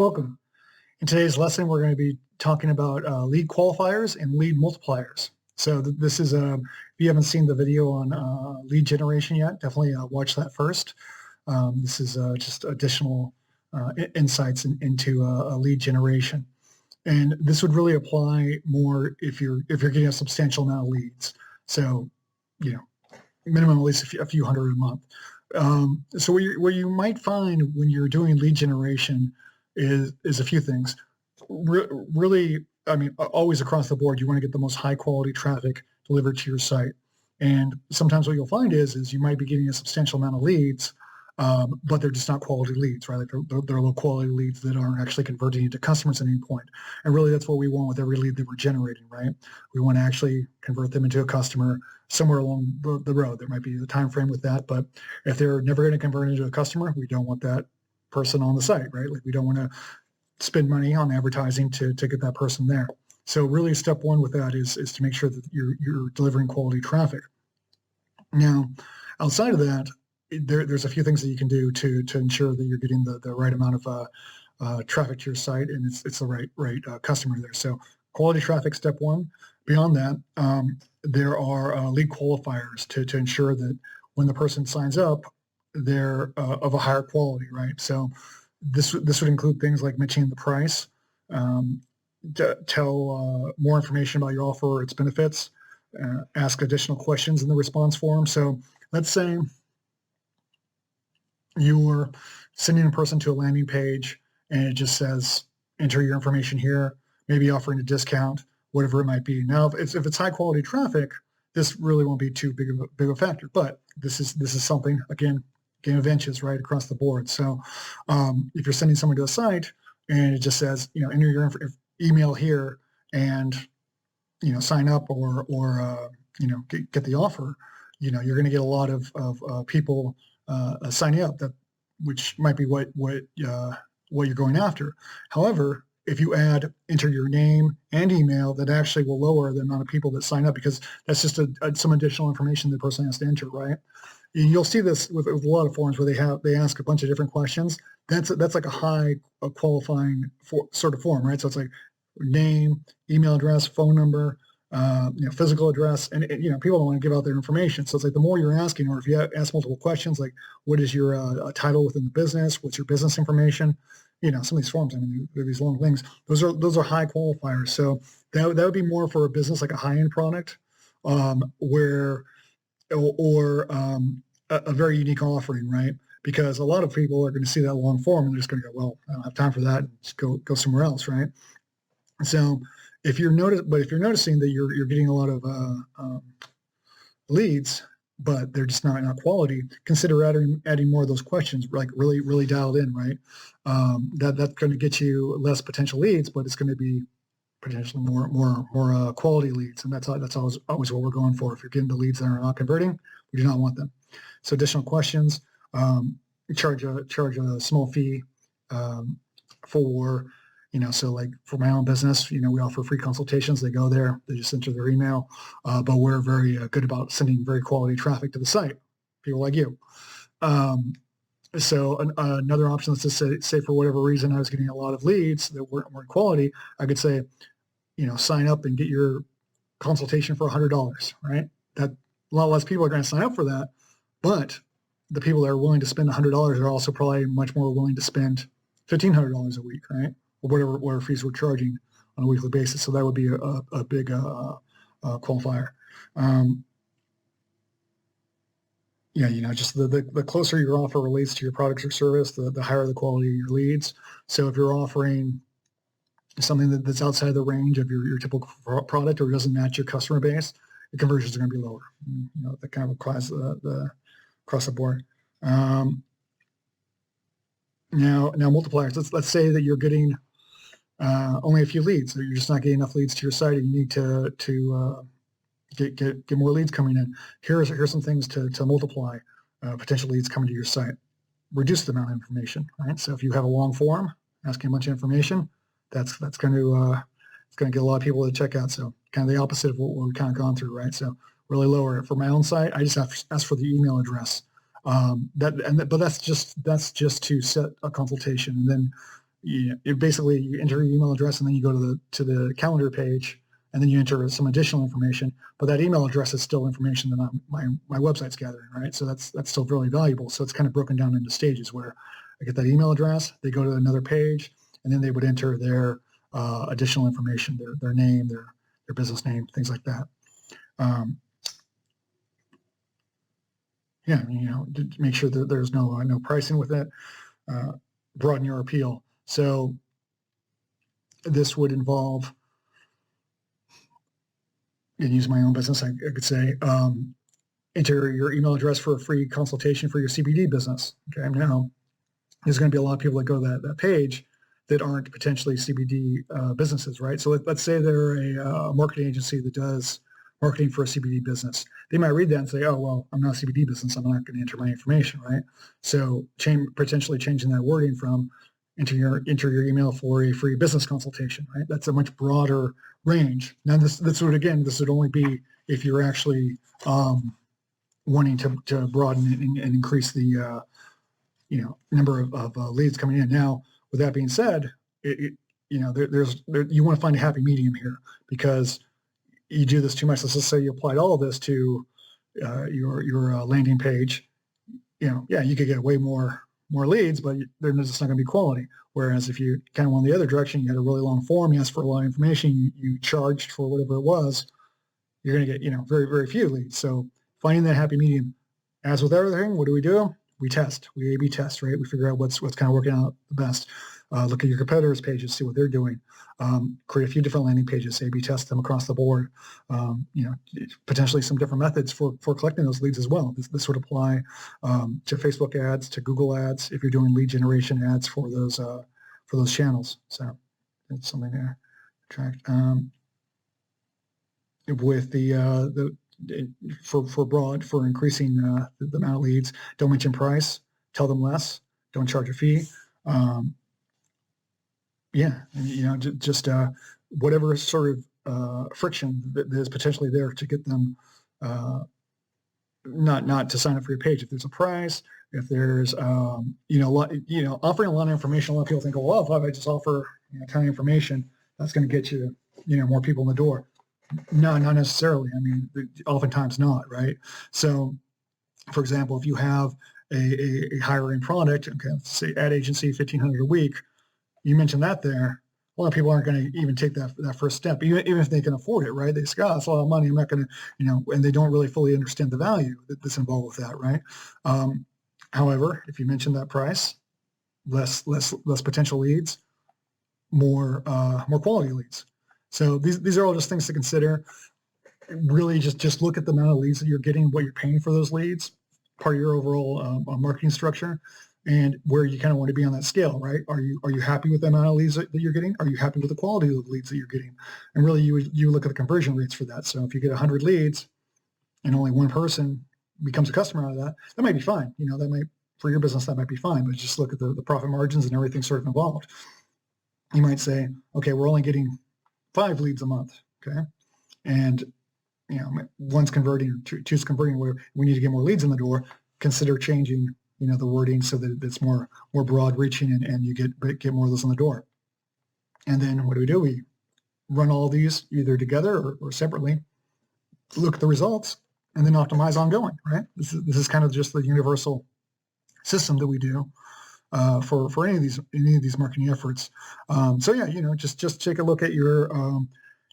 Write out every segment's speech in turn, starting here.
Welcome. In today's lesson, we're going to be talking about lead qualifiers and lead multipliers. So this is if you haven't seen the video on lead generation yet, definitely watch that first. This is just additional insights into lead generation, and this would really apply more if you're getting a substantial amount of leads. So, minimum at least a few hundred a month. So what you might find when you're doing lead generation is a few things. Really, I mean, always across the board, you want to get the most high quality traffic delivered to your site. And sometimes what you'll find is you might be getting a substantial amount of leads, but they're just not quality leads, right? Like they're low quality leads that aren't actually converting into customers at any point. And really, that's what we want with every lead that we're generating, right? We want to actually convert them into a customer somewhere along the road. There might be a time frame with that, but if they're never going to convert into a customer, we don't want that person on the site, right? Like we don't want to spend money on advertising to get that person there. So really step one with that is to make sure that you're delivering quality traffic. Now, outside of that, there's a few things that you can do to ensure that you're getting the right amount of traffic to your site and it's the right customer there. So quality traffic, step one. Beyond that, there are lead qualifiers to ensure that when the person signs up, they're of a higher quality, right? So this would include things like mentioning the price, tell more information about your offer or its benefits, ask additional questions in the response form. So let's say you're sending a person to a landing page and it just says, enter your information here, maybe offering a discount, whatever it might be. Now, if it's high quality traffic, this really won't be too big of a factor, but this is something, again, game of inches right across the board. So if you're sending someone to a site and it just says, enter your email here and, sign up or get the offer, you're going to get a lot of people signing up, which might be what you're going after. However, if you add enter your name and email, that actually will lower the amount of people that sign up because that's just some additional information the person has to enter, right? You'll see this with a lot of forums where they ask a bunch of different questions. That's like a high qualifying sort of form, right? So it's like name, email address, phone number, physical address, and people don't want to give out their information. So it's like the more you're asking, or if you ask multiple questions, like what is your title within the business, what's your business information, some of these forms, I mean, they're these long things. Those are high qualifiers. So that would be more for a business like a high-end product, where or a very unique offering, right? Because a lot of people are going to see that long form and they're just going to go, well, I don't have time for that. Just go somewhere else, right? So if you're noticing that you're getting a lot of leads, but they're just not quality, consider adding more of those questions, like really dialed in, right? That's going to get you less potential leads, but it's going to be potentially more quality leads, and that's always what we're going for. If you're getting the leads that are not converting, we do not want them. So additional questions, charge a small fee for so like for my own business, we offer free consultations. They go there, they just enter their email, but we're very good about sending very quality traffic to the site, people like you. So another option is to say for whatever reason I was getting a lot of leads that weren't quality, I could say, sign up and get your consultation for $100, right? That a lot less people are going to sign up for that, but the people that are willing to spend $100 are also probably much more willing to spend $1,500 a week, right? Or whatever fees we're charging on a weekly basis. So that would be a big qualifier. Just the closer your offer relates to your products or service, the higher the quality of your leads. So if you're offering something that's outside the range of your typical product or doesn't match your customer base, the conversions are going to be lower. That kind of applies across the board. Now multipliers. Let's say that you're getting only a few leads. So you're just not getting enough leads to your site, and you need to get more leads coming in. Here's some things to multiply potential leads coming to your site. Reduce the amount of information, right? So if you have a long form asking a bunch of information, that's going to get a lot of people to check out. So kind of the opposite of what we've kind of gone through, right? So really lower it. For my own site, I just ask for the email address. But that's just to set a consultation, and then basically you enter your email address and then you go to the calendar page and then you enter some additional information, but that email address is still information that my website's gathering, right? So that's still really valuable. So it's kind of broken down into stages where I get that email address, they go to another page, and then they would enter their additional information, their name, their business name, things like that. Yeah, to make sure that there's no pricing with it, broaden your appeal. So this would involve, and use my own business, I could say, enter your email address for a free consultation for your CBD business. Okay, now there's going to be a lot of people that go to that page that aren't potentially CBD businesses, right? So let's say they're a marketing agency that does marketing for a CBD business. They might read that and say, oh, well, I'm not a CBD business. I'm not going to enter my information, right? So potentially changing that wording from enter your email for a free business consultation, right? That's a much broader range. Now, this would only be if you're actually wanting to broaden and increase the number of leads coming in. Now, with that being said, you want to find a happy medium here, because you do this too much. Let's just say you applied all of this to your landing page. You could get way more leads, but they're just not going to be quality. Whereas if you kind of went the other direction, you had a really long form, you asked for a lot of information, you charged for whatever it was, you're going to get very, very few leads. So finding that happy medium. As with everything, what do? We test. We A/B test, right? We figure out what's kind of working out the best. Look at your competitors' pages, see what they're doing. Create a few different landing pages, A/B test them across the board. Potentially some different methods for collecting those leads as well. This would apply to Facebook ads, to Google ads, if you're doing lead generation ads for those channels. So it's something to track. With for increasing the amount of leads, don't mention price, tell them less, don't charge a fee. Just whatever sort of friction that is potentially there to get them not to sign up for your page. If there's a price, if there's offering a lot of information, a lot of people think, oh, well, if I just offer a ton of information, that's going to get you more people in the door. No, not necessarily. I mean, oftentimes not, right? So, for example, if you have a hiring product, okay, let's say ad agency, $1,500 a week, you mentioned that there, a lot of people aren't going to even take that first step, even if they can afford it, right? They say, oh, it's a lot of money, I'm not going to, and they don't really fully understand the value that's involved with that, right? However, if you mention that price, less potential leads, more quality leads. So these are all just things to consider. Really, just look at the amount of leads that you're getting, what you're paying for those leads, part of your overall marketing structure, and where you kind of want to be on that scale, right? Are you happy with the amount of leads that you're getting? Are you happy with the quality of the leads that you're getting? And really, you look at the conversion rates for that. So if you get 100 leads and only one person becomes a customer out of that, that might be fine. That might, for your business, that might be fine. But just look at the profit margins and everything sort of involved. You might say, okay, we're only getting 5 leads a month, okay? And, one's converting, two's converting, where we need to get more leads in the door. Consider changing, the wording so that it's more broad reaching and you get more of those in the door. And then what do? We run all these either together or separately, look at the results, and then optimize ongoing, right? This is kind of just the universal system that we do for any of these marketing efforts. Just take a look at your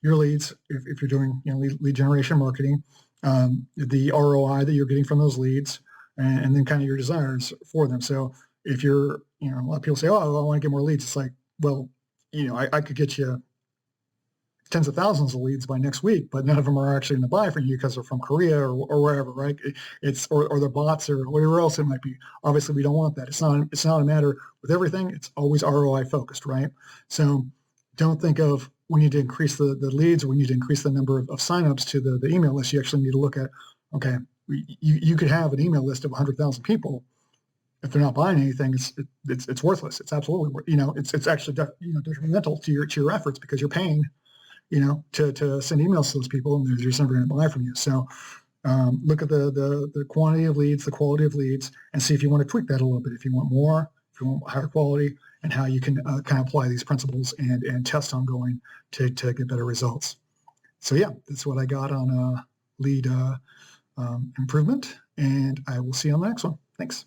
leads if you're doing lead generation marketing, the ROI that you're getting from those leads, and then kind of your desires for them. So if you're, a lot of people say, oh, I want to get more leads. It's like, well, I could get you tens of thousands of leads by next week, but none of them are actually going to buy from you because they're from Korea or wherever, right? Or they're bots or whatever else it might be. Obviously, we don't want that. It's not a matter with everything. It's always ROI focused, right? So don't think of we need to increase the leads, or we need to increase the number of signups to the email list. You actually need to look at, okay, you could have an email list of 100,000 people. If they're not buying anything, it's worthless. It's absolutely, it's actually detrimental to your efforts, because you're paying, to send emails to those people, and they're just never going to buy from you. So look at the quantity of leads, the quality of leads, and see if you want to tweak that a little bit. If you want more, if you want higher quality, and how you can kind of apply these principles and test ongoing to get better results. So yeah, that's what I got on lead improvement, and I will see you on the next one. Thanks.